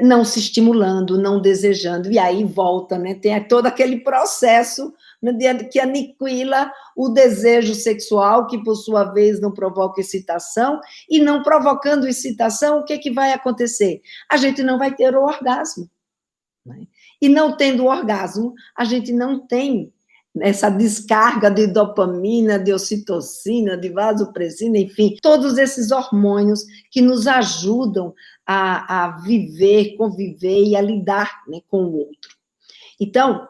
não se estimulando, não desejando, e aí volta, né, tem todo aquele processo, né, que aniquila o desejo sexual, que por sua vez não provoca excitação, e não provocando excitação, o que vai acontecer? A gente não vai ter o orgasmo, né? E não tendo o orgasmo, a gente não tem essa descarga de dopamina, de ocitocina, de vasopressina, enfim, todos esses hormônios que nos ajudam a viver, conviver e a lidar, né, com o outro. Então,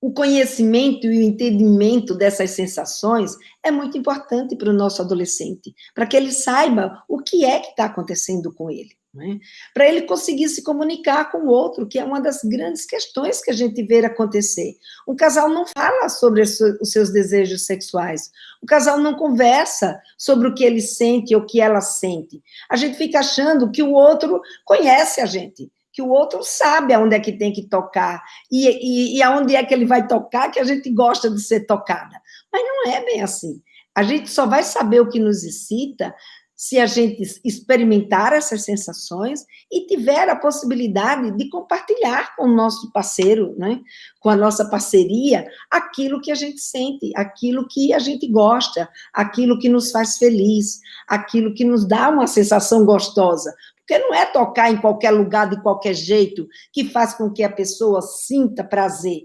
o conhecimento e o entendimento dessas sensações é muito importante para o nosso adolescente, para que ele saiba o que é que está acontecendo com ele, né? Para ele conseguir se comunicar com o outro, que é uma das grandes questões que a gente vê acontecer. O casal não fala sobre os seus desejos sexuais, o casal não conversa sobre o que ele sente ou o que ela sente. A gente fica achando que o outro conhece a gente, que o outro sabe aonde é que tem que tocar, e aonde é que ele vai tocar, que a gente gosta de ser tocada. Mas não é bem assim. A gente só vai saber o que nos excita se a gente experimentar essas sensações e tiver a possibilidade de compartilhar com o nosso parceiro, né, com a nossa parceria, aquilo que a gente sente, aquilo que a gente gosta, aquilo que nos faz feliz, aquilo que nos dá uma sensação gostosa. Porque não é tocar em qualquer lugar, de qualquer jeito, que faz com que a pessoa sinta prazer.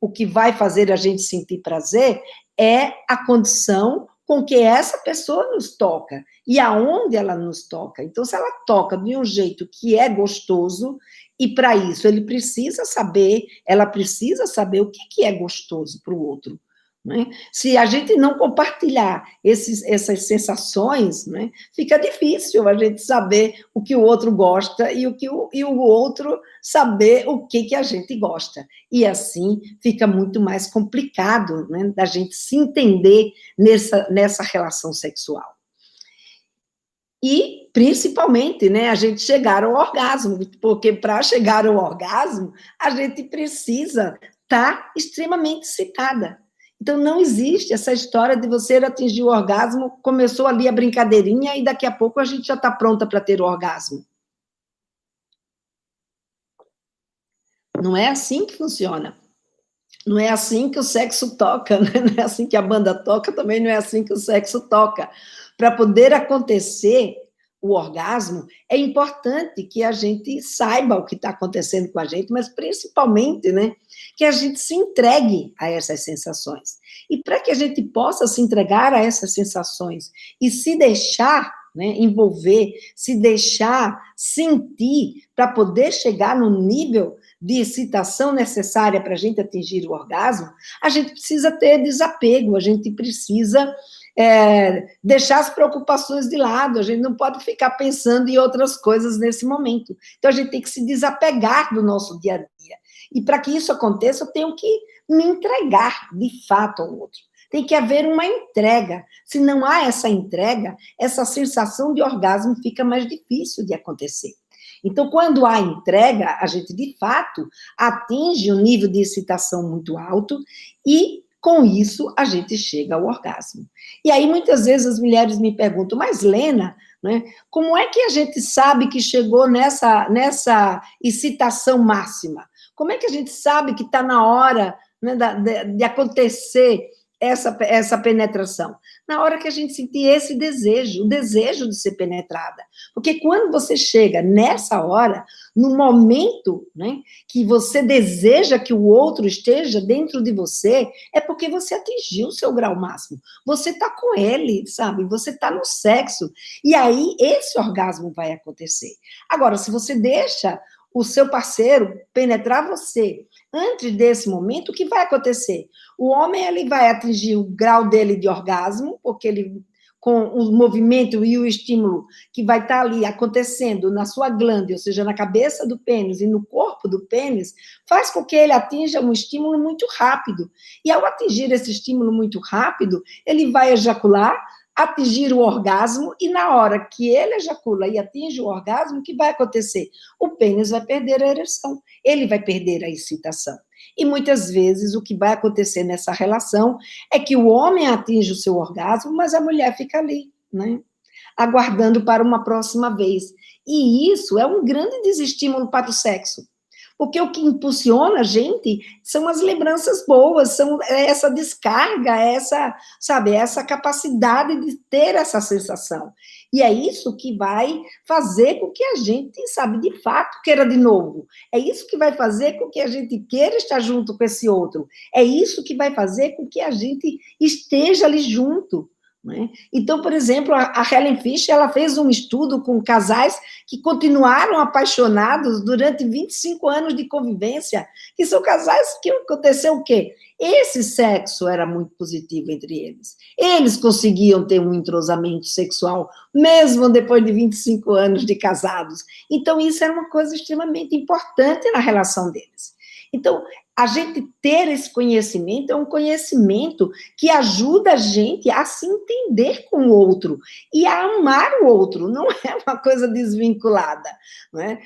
O que vai fazer a gente sentir prazer é a condição com que essa pessoa nos toca e aonde ela nos toca. Então, se ela toca de um jeito que é gostoso, e para isso ela precisa saber o que é gostoso para o outro, né? Se a gente não compartilhar essas sensações, né, fica difícil a gente saber o que o outro gosta e o outro saber o que a gente gosta. E assim fica muito mais complicado, né, da gente se entender nessa relação sexual. E, principalmente, né, a gente chegar ao orgasmo, porque para chegar ao orgasmo, a gente precisa estar extremamente excitada. Então, não existe essa história de você atingir o orgasmo, começou ali a brincadeirinha e daqui a pouco a gente já está pronta para ter o orgasmo. Não é assim que funciona. Não é assim que o sexo toca, né? Não é assim que a banda toca, também não é assim que o sexo toca. Para poder acontecer o orgasmo, é importante que a gente saiba o que está acontecendo com a gente, mas principalmente, né, que a gente se entregue a essas sensações. E para que a gente possa se entregar a essas sensações e se deixar, né, envolver, se deixar sentir, para poder chegar no nível de excitação necessária para a gente atingir o orgasmo, a gente precisa ter desapego, a gente precisa deixar as preocupações de lado, a gente não pode ficar pensando em outras coisas nesse momento. Então, a gente tem que se desapegar do nosso dia a dia. E para que isso aconteça, eu tenho que me entregar, de fato, ao outro. Tem que haver uma entrega. Se não há essa entrega, essa sensação de orgasmo fica mais difícil de acontecer. Então, quando há entrega, a gente, de fato, atinge um nível de excitação muito alto e, com isso, a gente chega ao orgasmo. E aí, muitas vezes, as mulheres me perguntam, mas, Lena, né, como é que a gente sabe que chegou nessa excitação máxima? Como é que a gente sabe que está na hora, né, de acontecer essa penetração? Na hora que a gente sentir esse desejo, o desejo de ser penetrada. Porque quando você chega nessa hora, no momento, né, que você deseja que o outro esteja dentro de você, é porque você atingiu o seu grau máximo. Você está com ele, sabe? Você está no sexo. E aí, esse orgasmo vai acontecer. Agora, se você deixa o seu parceiro penetrar você antes desse momento, o que vai acontecer? O homem ele vai atingir o grau dele de orgasmo, porque ele com o movimento e o estímulo que vai estar ali acontecendo na sua glândula, ou seja, na cabeça do pênis e no corpo do pênis, faz com que ele atinja um estímulo muito rápido. E ao atingir esse estímulo muito rápido, ele vai ejacular, atingir o orgasmo, e na hora que ele ejacula e atinge o orgasmo, o que vai acontecer? O pênis vai perder a ereção, ele vai perder a excitação. E muitas vezes o que vai acontecer nessa relação é que o homem atinge o seu orgasmo, mas a mulher fica ali, né? Aguardando para uma próxima vez. E isso é um grande desestímulo para o sexo. Porque o que impulsiona a gente são as lembranças boas, são essa descarga, essa, sabe, essa capacidade de ter essa sensação. E é isso que vai fazer com que a gente, sabe, de fato queira de novo. É isso que vai fazer com que a gente queira estar junto com esse outro. É isso que vai fazer com que a gente esteja ali junto. Né? Então, por exemplo, a Helen Fisher, ela fez um estudo com casais que continuaram apaixonados durante 25 anos de convivência, que são casais que aconteceu o quê? Esse sexo era muito positivo entre eles. Eles conseguiam ter um entrosamento sexual, mesmo depois de 25 anos de casados. Então, isso era uma coisa extremamente importante na relação deles. Então, a gente ter esse conhecimento é um conhecimento que ajuda a gente a se entender com o outro e a amar o outro, não é uma coisa desvinculada, não é?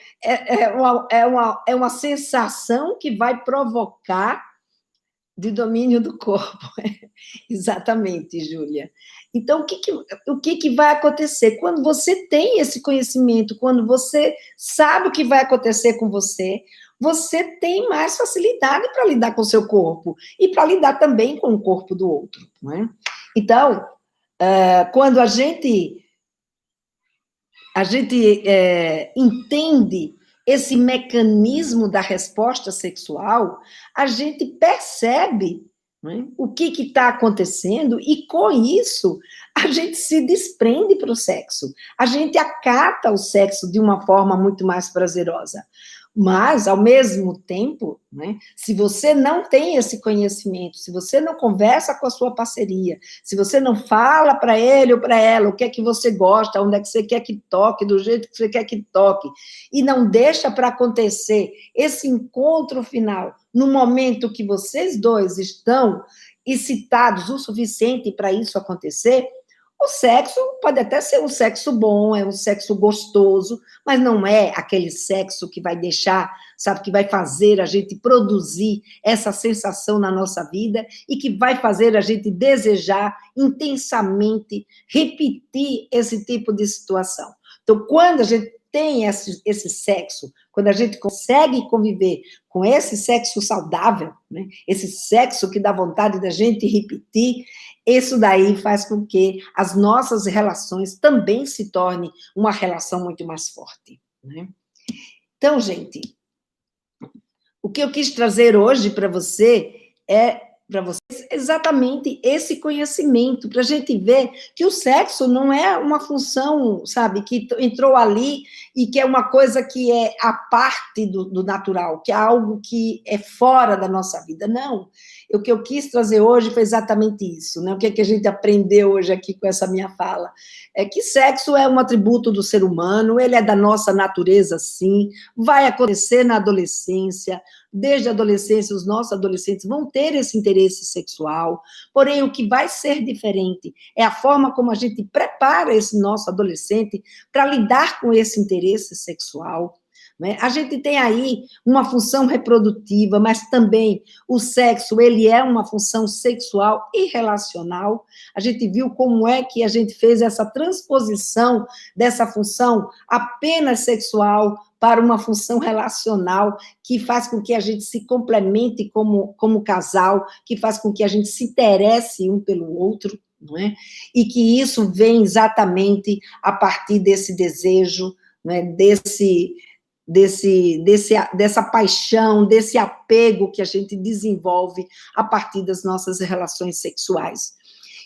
É uma sensação que vai provocar de domínio do corpo. Exatamente, Júlia. Então, o que vai acontecer? Quando você tem esse conhecimento, quando você sabe o que vai acontecer com você, você tem mais facilidade para lidar com o seu corpo e para lidar também com o corpo do outro. Não é? Então, quando a gente entende esse mecanismo da resposta sexual, a gente percebe, né, o que está acontecendo e, com isso, a gente se desprende para o sexo. A gente acata o sexo de uma forma muito mais prazerosa. Mas, ao mesmo tempo, né, se você não tem esse conhecimento, se você não conversa com a sua parceria, se você não fala para ele ou para ela o que é que você gosta, onde é que você quer que toque, do jeito que você quer que toque, e não deixa para acontecer esse encontro final, no momento que vocês dois estão excitados o suficiente para isso acontecer, o sexo pode até ser um sexo bom, é um sexo gostoso, mas não é aquele sexo que vai deixar, sabe, que vai fazer a gente produzir essa sensação na nossa vida e que vai fazer a gente desejar intensamente repetir esse tipo de situação. Então, quando a gente tem esse sexo, quando a gente consegue conviver com esse sexo saudável, né, esse sexo que dá vontade da gente repetir, isso daí faz com que as nossas relações também se tornem uma relação muito mais forte. Né? Então, gente, o que eu quis trazer hoje para você é para vocês exatamente esse conhecimento, para a gente ver que o sexo não é uma função, sabe, que entrou ali e que é uma coisa que é a parte do natural, que é algo que é fora da nossa vida. Não. O que eu quis trazer hoje foi exatamente isso, né? O que é que a gente aprendeu hoje aqui com essa minha fala? É que sexo é um atributo do ser humano, ele é da nossa natureza, sim, vai acontecer na adolescência. Desde a adolescência, os nossos adolescentes vão ter esse interesse sexual, porém, o que vai ser diferente é a forma como a gente prepara esse nosso adolescente para lidar com esse interesse sexual. Né? A gente tem aí uma função reprodutiva, mas também o sexo, ele é uma função sexual e relacional. A gente viu como é que a gente fez essa transposição dessa função apenas sexual para uma função relacional, que faz com que a gente se complemente como casal, que faz com que a gente se interesse um pelo outro, não é? E que isso vem exatamente a partir desse desejo, né, dessa paixão, desse apego que a gente desenvolve a partir das nossas relações sexuais.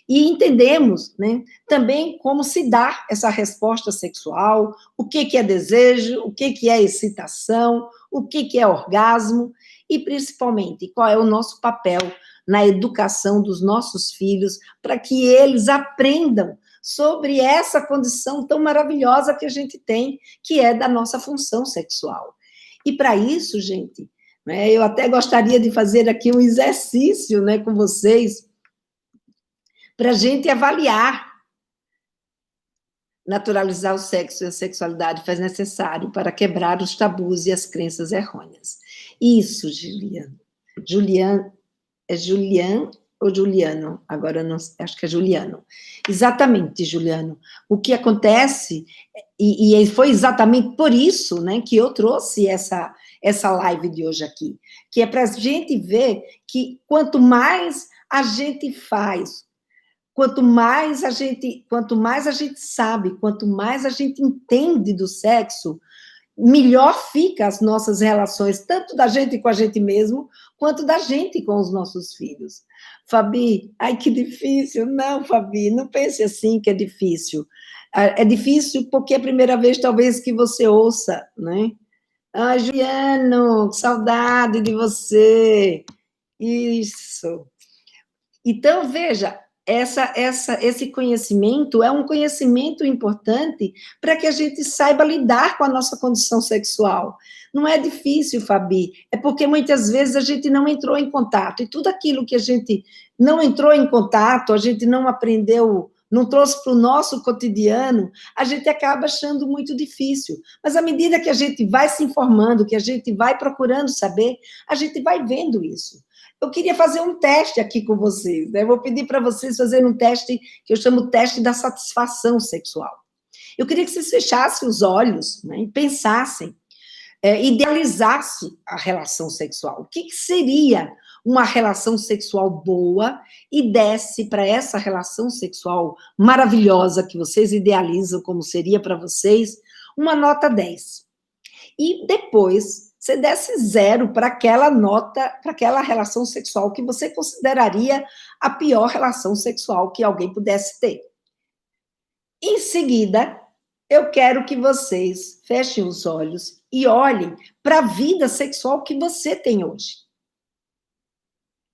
E entendemos, né, também como se dá essa resposta sexual, o que é desejo, o que é excitação, o que é orgasmo, e principalmente qual é o nosso papel na educação dos nossos filhos, para que eles aprendam sobre essa condição tão maravilhosa que a gente tem, que é da nossa função sexual. E para isso, gente, né, eu até gostaria de fazer aqui um exercício, né, com vocês, para a gente avaliar. Naturalizar o sexo e a sexualidade faz necessário para quebrar os tabus e as crenças errôneas. Isso, Juliano. É Julian ou Juliano? Agora eu não acho que é Juliano. Exatamente, Juliano. O que acontece, e foi exatamente por isso, né, que eu trouxe essa live de hoje aqui, que é para a gente ver que quanto mais a gente faz, quanto mais a gente sabe, quanto mais a gente entende do sexo, melhor fica as nossas relações, tanto da gente com a gente mesmo, quanto da gente com os nossos filhos. Fabi, ai que difícil. Não, Fabi, não pense assim que é difícil. É difícil porque é a primeira vez, talvez, que você ouça, né? Ai, Juliano, que saudade de você. Isso. Então, veja, esse conhecimento é um conhecimento importante para que a gente saiba lidar com a nossa condição sexual. Não é difícil, Fabi, é porque muitas vezes a gente não entrou em contato, e tudo aquilo que a gente não entrou em contato, a gente não aprendeu, não trouxe para o nosso cotidiano, a gente acaba achando muito difícil. Mas à medida que a gente vai se informando, que a gente vai procurando saber, a gente vai vendo isso. Eu queria fazer um teste aqui com vocês, né? Eu vou pedir para vocês fazerem um teste que eu chamo teste da satisfação sexual. Eu queria que vocês fechassem os olhos, né, e pensassem, idealizassem a relação sexual. O que seria uma relação sexual boa e desse para essa relação sexual maravilhosa que vocês idealizam como seria para vocês, uma nota 10. E depois você desse 0 para aquela nota, para aquela relação sexual que você consideraria a pior relação sexual que alguém pudesse ter. Em seguida, eu quero que vocês fechem os olhos e olhem para a vida sexual que você tem hoje.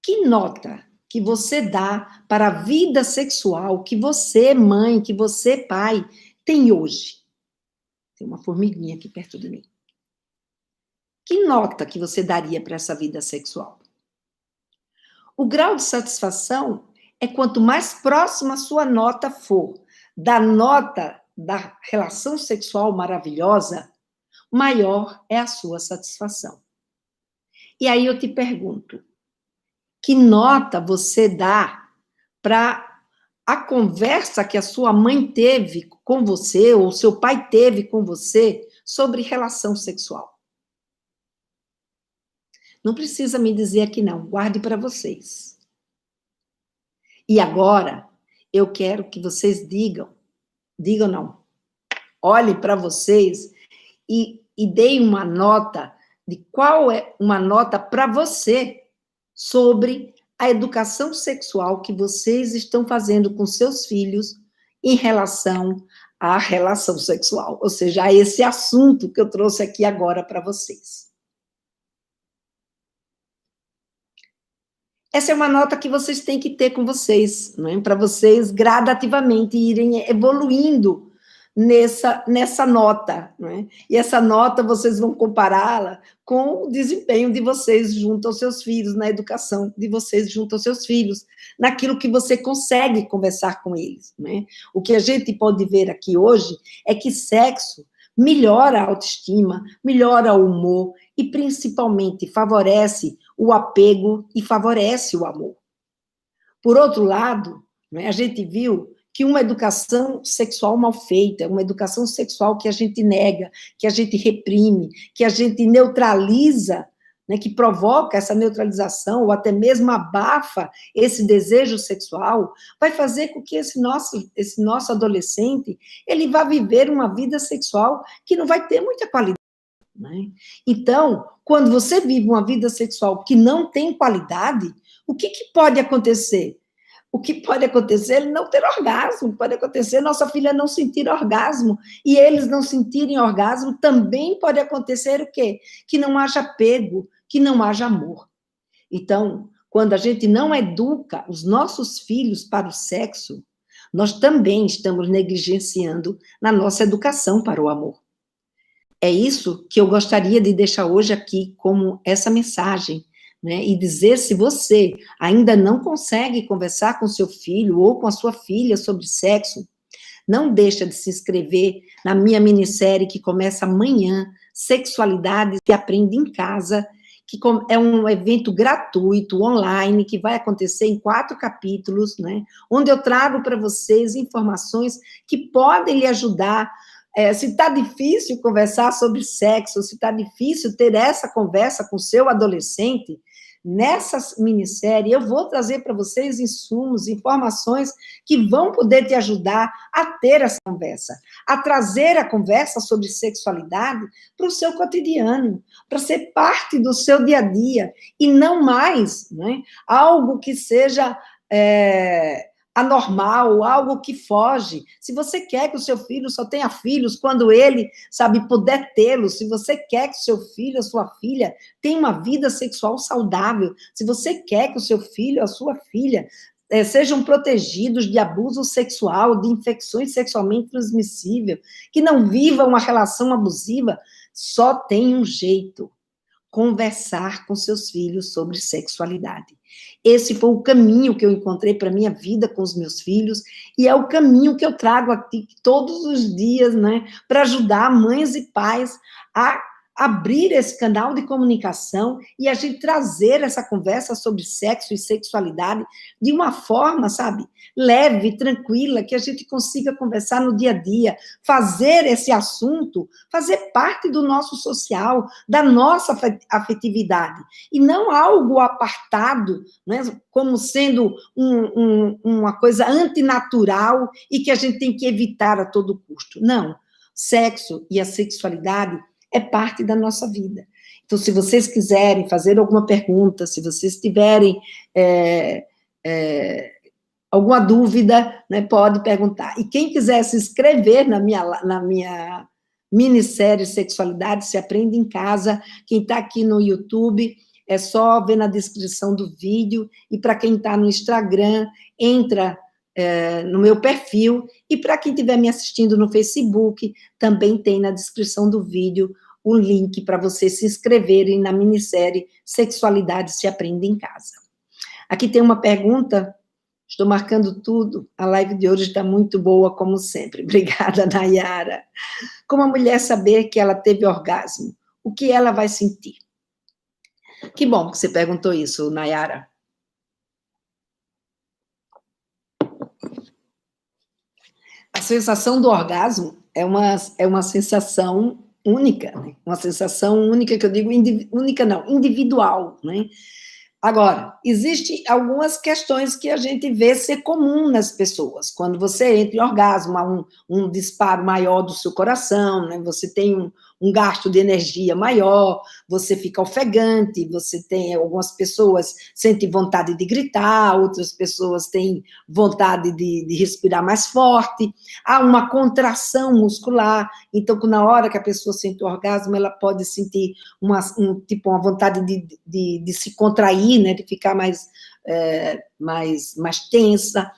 Que nota que você dá para a vida sexual que você, mãe, que você, pai, tem hoje? Tem uma formiguinha aqui perto de mim. Que nota que você daria para essa vida sexual? O grau de satisfação é quanto mais próxima a sua nota for da nota da relação sexual maravilhosa, maior é a sua satisfação. E aí eu te pergunto, que nota você dá para a conversa que a sua mãe teve com você, ou seu pai teve com você, sobre relação sexual? Não precisa me dizer aqui não, guarde para vocês. E agora, eu quero que vocês digam não, olhem para vocês e deem uma nota de qual é uma nota para você sobre a educação sexual que vocês estão fazendo com seus filhos em relação à relação sexual, ou seja, a esse assunto que eu trouxe aqui agora para vocês. Essa é uma nota que vocês têm que ter com vocês, né? Para vocês gradativamente irem evoluindo nessa nota, né? E essa nota vocês vão compará-la com o desempenho de vocês junto aos seus filhos, na educação de vocês junto aos seus filhos, naquilo que você consegue conversar com eles, né? O que a gente pode ver aqui hoje é que sexo melhora a autoestima, melhora o humor e, principalmente, favorece o apego e favorece o amor. Por outro lado, né, a gente viu que uma educação sexual mal feita, uma educação sexual que a gente nega, que a gente reprime, que a gente neutraliza, né, que provoca essa neutralização ou até mesmo abafa esse desejo sexual, vai fazer com que esse nosso adolescente, ele vá viver uma vida sexual que não vai ter muita qualidade. Né? Então, quando você vive uma vida sexual que não tem qualidade, o que pode acontecer? O que pode acontecer é ele não ter orgasmo, pode acontecer nossa filha não sentir orgasmo, e eles não sentirem orgasmo, também pode acontecer o quê? Que não haja apego, que não haja amor. Então, quando a gente não educa os nossos filhos para o sexo, nós também estamos negligenciando na nossa educação para o amor. É isso que eu gostaria de deixar hoje aqui como essa mensagem, né? E dizer, se você ainda não consegue conversar com seu filho ou com a sua filha sobre sexo, não deixa de se inscrever na minha minissérie que começa amanhã, Sexualidade se Aprende em Casa, que é um evento gratuito, online, que vai acontecer em 4 capítulos, né? Onde eu trago para vocês informações que podem lhe ajudar. Se está difícil conversar sobre sexo, se está difícil ter essa conversa com seu adolescente, nessa minissérie eu vou trazer para vocês insumos, informações que vão poder te ajudar a ter essa conversa, a trazer a conversa sobre sexualidade para o seu cotidiano, para ser parte do seu dia a dia, e não mais, né, algo que seja anormal, algo que foge. Se você quer que o seu filho só tenha filhos quando ele, sabe, puder tê-los, se você quer que o seu filho ou sua filha tenha uma vida sexual saudável, se você quer que o seu filho ou a sua filha sejam protegidos de abuso sexual, de infecções sexualmente transmissíveis, que não vivam uma relação abusiva, só tem um jeito: conversar com seus filhos sobre sexualidade. Esse foi o caminho que eu encontrei para a minha vida com os meus filhos, e é o caminho que eu trago aqui todos os dias, né, para ajudar mães e pais a abrir esse canal de comunicação e a gente trazer essa conversa sobre sexo e sexualidade de uma forma, sabe, leve, tranquila, que a gente consiga conversar no dia a dia, fazer esse assunto, fazer parte do nosso social, da nossa afetividade, e não algo apartado, né, como sendo uma coisa antinatural e que a gente tem que evitar a todo custo. Não, sexo e a sexualidade é parte da nossa vida. Então, se vocês quiserem fazer alguma pergunta, se vocês tiverem alguma dúvida, né, pode perguntar. E quem quiser se inscrever na minha minissérie Sexualidade se Aprende em Casa, quem está aqui no YouTube, é só ver na descrição do vídeo, e para quem está no Instagram, entra no meu perfil, e para quem estiver me assistindo no Facebook, também tem na descrição do vídeo o link para vocês se inscreverem na minissérie Sexualidade se Aprende em Casa. Aqui tem uma pergunta, estou marcando tudo, a live de hoje está muito boa, como sempre. Obrigada, Nayara. Como a mulher saber que ela teve orgasmo? O que ela vai sentir? Que bom que você perguntou isso, Nayara. A sensação do orgasmo é uma sensação única, né? Uma sensação única, que eu digo, única não, individual, né? Agora, existem algumas questões que a gente vê ser comum nas pessoas. Quando você entra em orgasmo, há um disparo maior do seu coração, né? Você tem um gasto de energia maior, você fica ofegante, você tem, algumas pessoas sentem vontade de gritar, outras pessoas têm vontade de respirar mais forte, há uma contração muscular, então, na hora que a pessoa sente o orgasmo, ela pode sentir uma vontade de se contrair, né, de ficar mais tensa,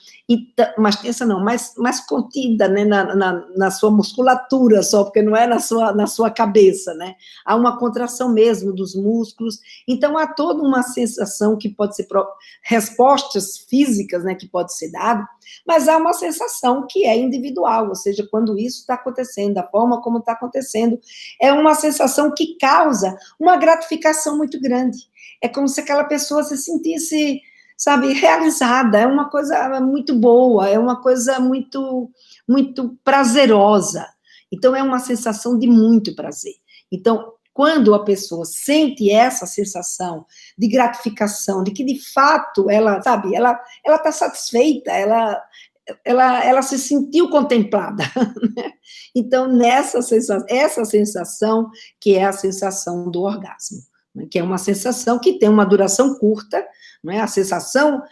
mais tensa não, mais contida, né, na sua musculatura só, porque não é na sua cabeça, né, há uma contração mesmo dos músculos, então há toda uma sensação que pode ser, respostas físicas, né, que pode ser dada, mas há uma sensação que é individual, ou seja, quando isso está acontecendo, da forma como está acontecendo, é uma sensação que causa uma gratificação muito grande, é como se aquela pessoa se sentisse, sabe, realizada, é uma coisa muito boa, é uma coisa muito, muito prazerosa. Então, é uma sensação de muito prazer. Então, quando a pessoa sente essa sensação de gratificação, de que, de fato, ela, sabe, ela está satisfeita, ela se sentiu contemplada. Né? Então, essa sensação que é a sensação do orgasmo, né? Que é uma sensação que tem uma duração curta, não é? A sensação,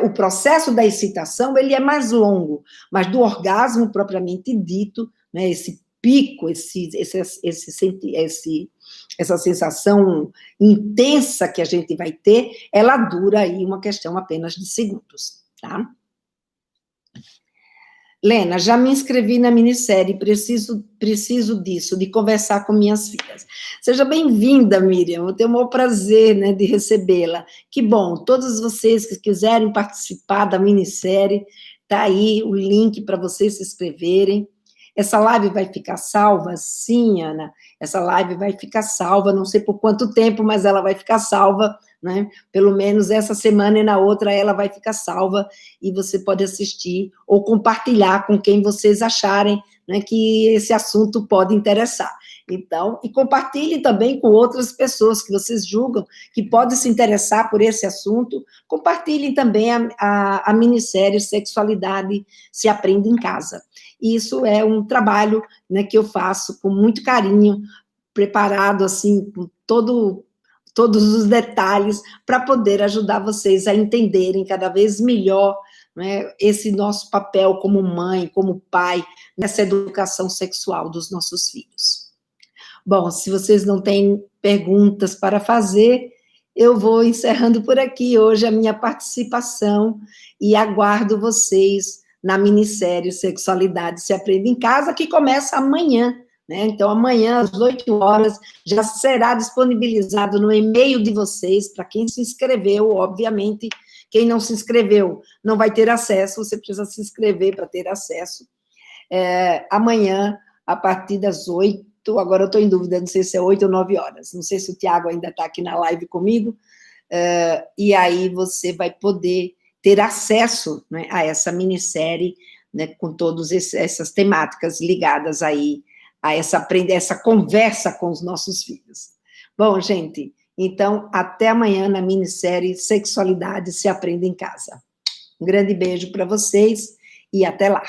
o processo da excitação, ele é mais longo, mas do orgasmo propriamente dito, né, esse pico, essa sensação intensa que a gente vai ter, ela dura aí uma questão apenas de segundos, tá? Lena, já me inscrevi na minissérie, preciso disso, de conversar com minhas filhas. Seja bem-vinda, Miriam, eu tenho o maior prazer, né, de recebê-la. Que bom, todos vocês que quiserem participar da minissérie, tá aí o link para vocês se inscreverem. Essa live vai ficar salva? Sim, Ana, essa live vai ficar salva, não sei por quanto tempo, mas ela vai ficar salva, né? Pelo menos essa semana e na outra ela vai ficar salva, e você pode assistir ou compartilhar com quem vocês acharem, né, que esse assunto pode interessar. Então, e compartilhe também com outras pessoas que vocês julgam que podem se interessar por esse assunto. Compartilhem também a minissérie Sexualidade se Aprende em Casa. Isso é um trabalho, né, que eu faço com muito carinho, preparado assim, com todos os detalhes, para poder ajudar vocês a entenderem cada vez melhor, né, esse nosso papel como mãe, como pai, nessa educação sexual dos nossos filhos. Bom, se vocês não têm perguntas para fazer, eu vou encerrando por aqui hoje a minha participação e aguardo vocês na minissérie Sexualidade se Aprende em Casa, que começa amanhã, né? Então, amanhã, às 8 horas, já será disponibilizado no e-mail de vocês, para quem se inscreveu, obviamente. Quem não se inscreveu não vai ter acesso, você precisa se inscrever para ter acesso. Amanhã, a partir das 8, agora eu estou em dúvida, não sei se é 8 ou 9 horas, não sei se o Tiago ainda está aqui na live comigo, e aí você vai poder ter acesso, né, a essa minissérie, né, com todas essas temáticas ligadas aí a essa conversa com os nossos filhos. Bom, gente, então, até amanhã na minissérie Sexualidade se Aprende em Casa. Um grande beijo para vocês e até lá.